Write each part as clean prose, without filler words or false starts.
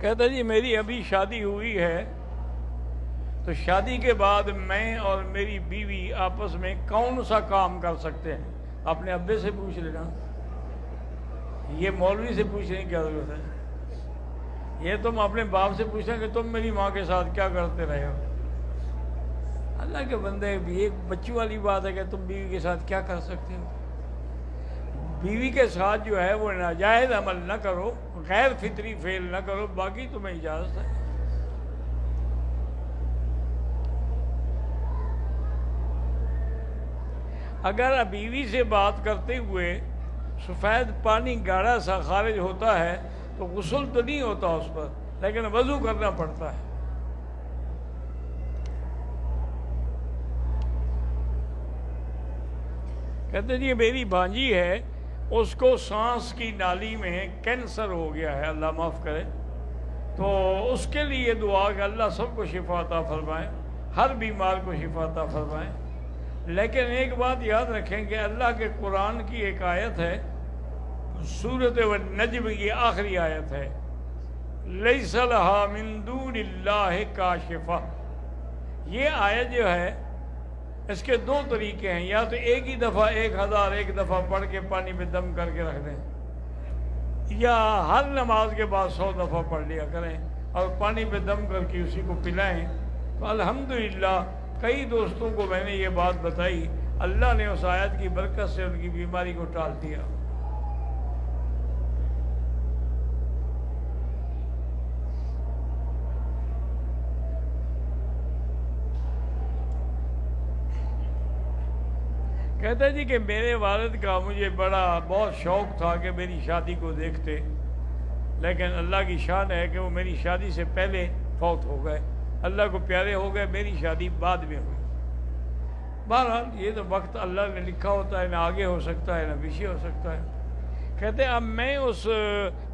کہتا جی میری ابھی شادی ہوئی ہے، تو شادی کے بعد میں اور میری بیوی آپس میں کون سا کام کر سکتے ہیں؟ اپنے ابے سے پوچھ لینا، یہ مولوی سے پوچھنے کی کیا ضرورت ہے؟ یہ تم اپنے باپ سے پوچھنا کہ تم میری ماں کے ساتھ کیا کرتے رہے ہو۔ اللہ کے بندے، ایک بچوں والی بات ہے کہ تم بیوی کے ساتھ کیا کر سکتے ہو۔ بیوی کے ساتھ جو ہے وہ ناجائز عمل نہ کرو، غیر فطری فعل نہ کرو، باقی تمہیں اجازت ہے۔ اگر بیوی سے بات کرتے ہوئے سفید پانی گاڑھا سا خارج ہوتا ہے تو غسل تو نہیں ہوتا اس پر، لیکن وضو کرنا پڑتا ہے۔ کہتے جی میری بھانجی ہے، اس کو سانس کی نالی میں کینسر ہو گیا ہے، اللہ معاف کرے، تو اس کے لیے دعا کہ اللہ سب کو شفا عطا فرمائے، ہر بیمار کو شفا عطا فرمائے۔ لیکن ایک بات یاد رکھیں کہ اللہ کے قرآن کی ایک آیت ہے، سورۃ النجم کی آخری آیت ہے، لیس لہا من دون اللہ کاشفہ۔ یہ آیت جو ہے اس کے دو طریقے ہیں، یا تو ایک ہی دفعہ 1001 دفعہ پڑھ کے پانی پہ دم کر کے رکھ دیں، یا ہر نماز کے بعد 100 دفعہ پڑھ لیا کریں اور پانی پہ دم کر کے اسی کو پلائیں۔ تو الحمدللہ کئی دوستوں کو میں نے یہ بات بتائی، اللہ نے اس آیت کی برکت سے ان کی بیماری کو ٹال دیا۔ کہتا جی کہ میرے والد کا مجھے بہت شوق تھا کہ میری شادی کو دیکھتے، لیکن اللہ کی شان ہے کہ وہ میری شادی سے پہلے فوت ہو گئے، اللہ کو پیارے ہو گئے، میری شادی بعد میں ہوئی۔ بہرحال یہ تو وقت اللہ نے لکھا ہوتا ہے، نہ آگے ہو سکتا ہے نہ پیچھے ہو سکتا ہے۔ کہتے اب میں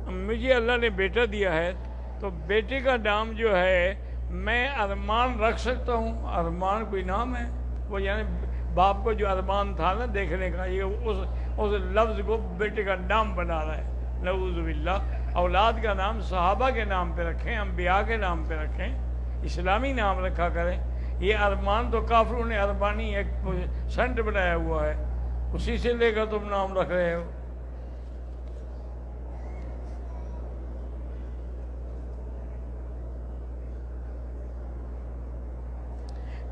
مجھے اللہ نے بیٹا دیا ہے، تو بیٹے کا نام جو ہے میں ارمان رکھ سکتا ہوں؟ ارمان کوئی نام ہے؟ وہ یعنی باپ کو جو ارمان تھا نا دیکھنے کا، یہ اس لفظ کو بیٹے کا نام بنا رہا ہے، نعوذ باللہ۔ اولاد کا نام صحابہ کے نام پہ رکھیں، انبیاء کے نام پہ رکھیں، اسلامی نام رکھا کریں۔ یہ ارمان تو کافروں نے ارمانی ایک سنٹ بنایا ہوا ہے، اسی سے لے کر تم نام رکھ رہے ہو۔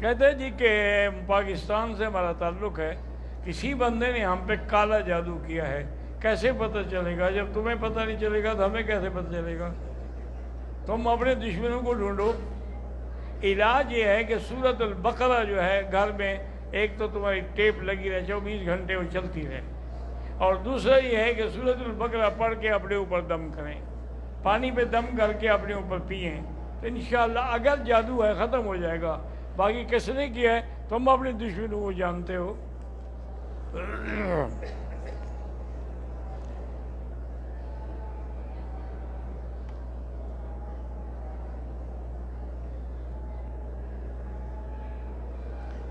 کہتے ہیں جی کہ پاکستان سے ہمارا تعلق ہے، کسی بندے نے ہم پہ کالا جادو کیا ہے، کیسے پتہ چلے گا؟ جب تمہیں پتہ نہیں چلے گا تو ہمیں کیسے پتہ چلے گا؟ تم اپنے دشمنوں کو ڈھونڈو۔ علاج یہ ہے کہ سورۃ البقرہ جو ہے گھر میں ایک تو تمہاری ٹیپ لگی رہے، 24 گھنٹے وہ چلتی رہے، اور دوسرا یہ ہے کہ سورۃ البقرہ پڑھ کے اپنے اوپر دم کریں، پانی پہ دم کر کے اپنے اوپر پئیں، تو انشاءاللہ اگر جادو ہے ختم ہو جائے گا۔ باقی کس نے کیا ہے تم اپنے دشمنوں کو جانتے ہو۔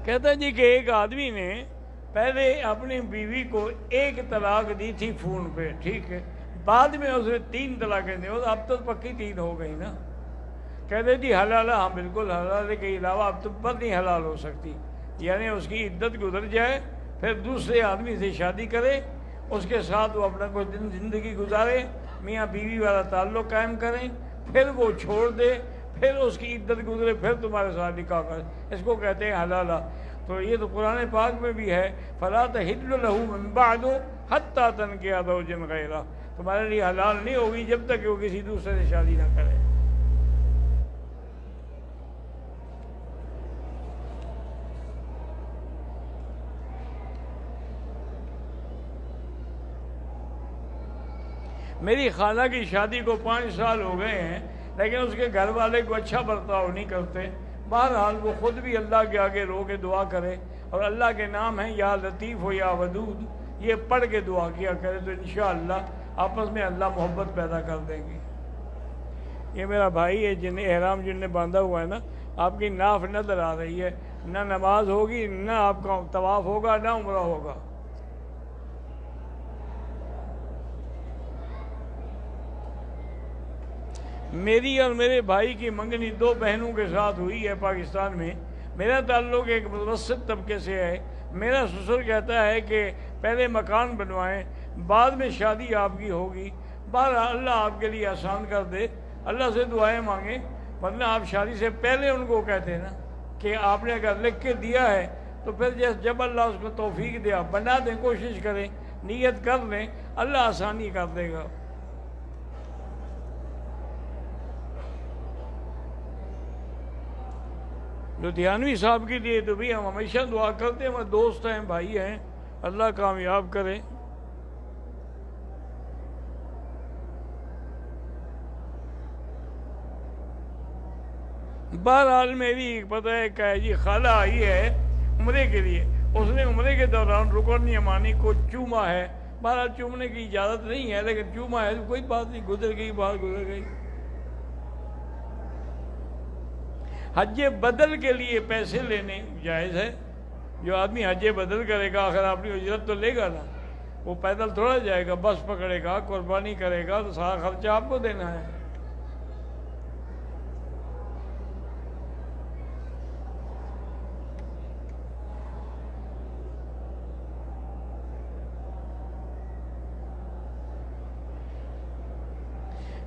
کہتا جی کہ ایک آدمی نے پہلے اپنی بیوی کو 1 طلاق دی تھی فون پہ، ٹھیک ہے، بعد میں اس نے 3 طلاقیں دی، اب تو پکی 3 ہو گئی نا۔ کہتے جی حلال ہے، ہاں بالکل حلال ہے، کے علاوہ اب تم پر نہیں حلال ہو سکتی، یعنی اس کی عدت گزر جائے، پھر دوسرے آدمی سے شادی کرے، اس کے ساتھ وہ اپنا کچھ دن زندگی گزارے، میاں بیوی والا تعلق قائم کریں، پھر وہ چھوڑ دے، پھر اس کی عدت گزرے، پھر تمہارے ساتھ نکاح کرے، اس کو کہتے ہیں حلالہ۔ تو یہ تو قرآن پاک میں بھی ہے، فَلَا تَحِلُّ لَهُ مِن بَعْدُ حَتَّىٰ تَنكِحَ زَوْجًا غَيْرَهُ، تمہارے لیے حلال نہیں ہوگی جب تک کہ وہ کسی دوسرے سے شادی نہ کرے۔ میری خالہ کی شادی کو 5 سال ہو گئے ہیں، لیکن اس کے گھر والے کو اچھا برتاؤ نہیں کرتے۔ بہرحال وہ خود بھی اللہ کے آگے رو کے دعا کرے، اور اللہ کے نام ہیں یا لطیف ہو یا ودود، یہ پڑھ کے دعا کیا کرے، تو انشاءاللہ آپس میں اللہ محبت پیدا کر دیں گے۔ یہ میرا بھائی ہے جن احرام جن نے باندھا ہوا ہے نا، آپ کی ناف نظر آ رہی ہے، نہ نماز ہوگی، نہ آپ کا طواف ہوگا، نہ عمرہ ہوگا۔ میری اور میرے بھائی کی منگنی 2 بہنوں کے ساتھ ہوئی ہے پاکستان میں. میرا تعلق ایک متوسط طبقے سے ہے. میرا سسر کہتا ہے کہ پہلے مکان بنوائیں بعد میں شادی آپ کی ہوگی. بہرحال اللہ آپ کے لیے آسان کر دے, اللہ سے دعائیں مانگیں, ورنہ آپ شادی سے پہلے ان کو کہتے ہیں نا کہ آپ نے اگر لکھ کے دیا ہے تو پھر جب اللہ اس کو توفیق دیا بنا دیں, کوشش کریں, نیت کر لیں, اللہ آسانی کر دے گا. لدھیانوی صاحب کے لیے تو بھی ہم ہمیشہ دعا کرتے ہیں, ہمارے دوست ہیں, بھائی ہیں, اللہ کامیاب کرے. بہرحال میری پتہ ہے کہ جی خالہ آئی ہے عمرے کے لیے, اس نے عمرے کے دوران رکن یمانی کو چوما ہے. بہرحال چومنے کی اجازت نہیں ہے لیکن چوما ہے, کوئی بات نہیں, گزر گئی بات گزر گئی. حج بدل کے لیے پیسے لینے جائز ہے. جو آدمی حج بدل کرے گا آخر اپنی اجرت تو لے گا نا, وہ پیدل تھوڑا جائے گا, بس پکڑے گا, قربانی کرے گا تو سارا خرچہ آپ کو دینا ہے.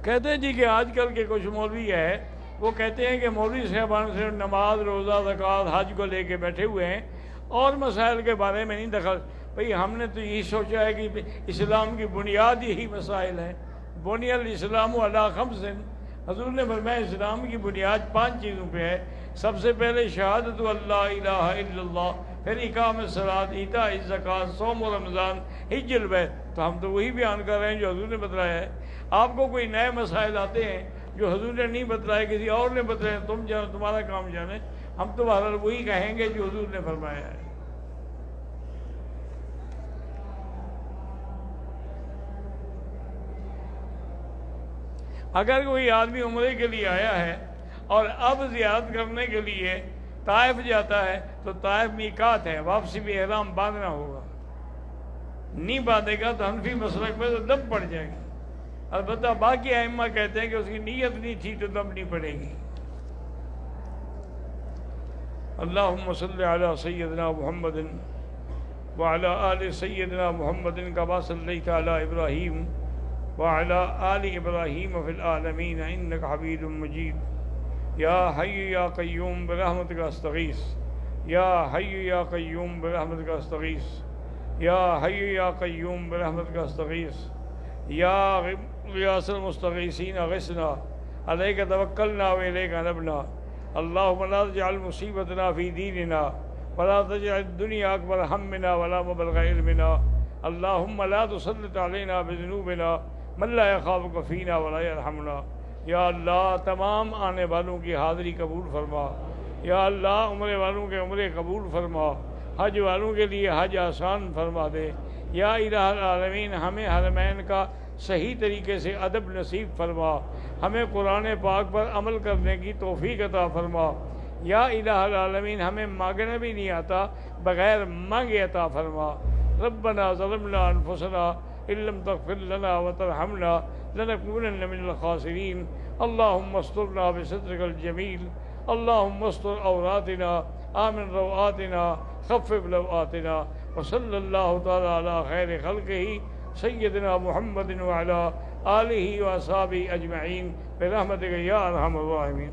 کہتے ہیں جی کہ آج کل کے کچھ مولوی ہے وہ کہتے ہیں کہ مولوی صاحبان صرف نماز, روزہ, زکوٰۃ, حج کو لے کے بیٹھے ہوئے ہیں اور مسائل کے بارے میں نہیں دخل. بھئی ہم نے تو یہی سوچا ہے کہ اسلام کی بنیاد یہی مسائل ہیں. بنی الاسلام علی خمس, حضور نے فرمایا اسلام کی بنیاد 5 چیزوں پہ ہے. سب سے پہلے شہادت اللہ الہ الا اللہ, پھر اقام الصلاۃ, ایتاء الزکوٰۃ, صوم و رمضان, حج البیت. تو ہم تو وہی بیان کر رہے ہیں جو حضور نے بتلایا ہے. آپ کو کوئی نئے مسائل آتے ہیں جو حضور نے نہیں بتلائے, کسی اور نے بتلائے, تم جانے, تمہارا کام جانے. ہم تو بہرحال وہی کہیں گے جو حضور نے فرمایا ہے. اگر کوئی آدمی عمرے کے لیے آیا ہے اور اب زیارت کرنے کے لیے طائف جاتا ہے تو طائف میقات ہے, واپسی بھی احرام باندھنا ہوگا. نہیں باندھے گا تو حنفی مسلک میں تو دم پڑ جائے گی. البتہ باقی ائمہ کہتے ہیں کہ اس کی نیت نہیں تھی تو دم نہیں پڑے گی. اللہم صلی علی سیدنا محمد وعلی آل سیدنا محمد کما صلیت علی ابراہیم وعلی آل ابراہیم فی العالمین انک حمید مجید. یا حی یا قیوم برحمتک استغیث, یا حی یا قیوم برحمتک استغیث, یا حی یا قیوم برحمتک استغیث, یا غیاث المستغیثین اغثنا, علیک توکلنا و الیک انبنا. اللہم لا تجعل مصیبتنا فی دیننا ولا تجعل الدنیا اکبر ہمنا ولا مبلغ علمنا. اللہم لا تسلط علینا بذنوبنا من لا یخافک فینا ولا یرحمنا. یا اللہ تمام آنے والوں کی حاضری قبول فرما. یا اللہ عمرے والوں کے عمرے قبول فرما, حج والوں کے لیے حج آسان فرما دے. یا الہ العالمین ہمیں حرمین کا صحیح طریقے سے ادب نصیب فرما, ہمیں قرآن پاک پر عمل کرنے کی توفیق عطا فرما. یا الہ العالمین ہمیں مانگنا بھی نہیں آتا, بغیر مانگے عطا فرما. ربنا ظلمنا انفسنا ان لم تغفر لنا وترحمنا لنكونن من الخاسرین. اللہم استرنا بسترک الجمیل, اللہم استر عوراتنا, آمن روآتنا, خفف لوآتنا. وصلی اللہ تعالی علی خیر خلقہ سیدنا محمد وعلی آلہ واصحابہ اجمعین برحمتک یا ارحم الراحمین.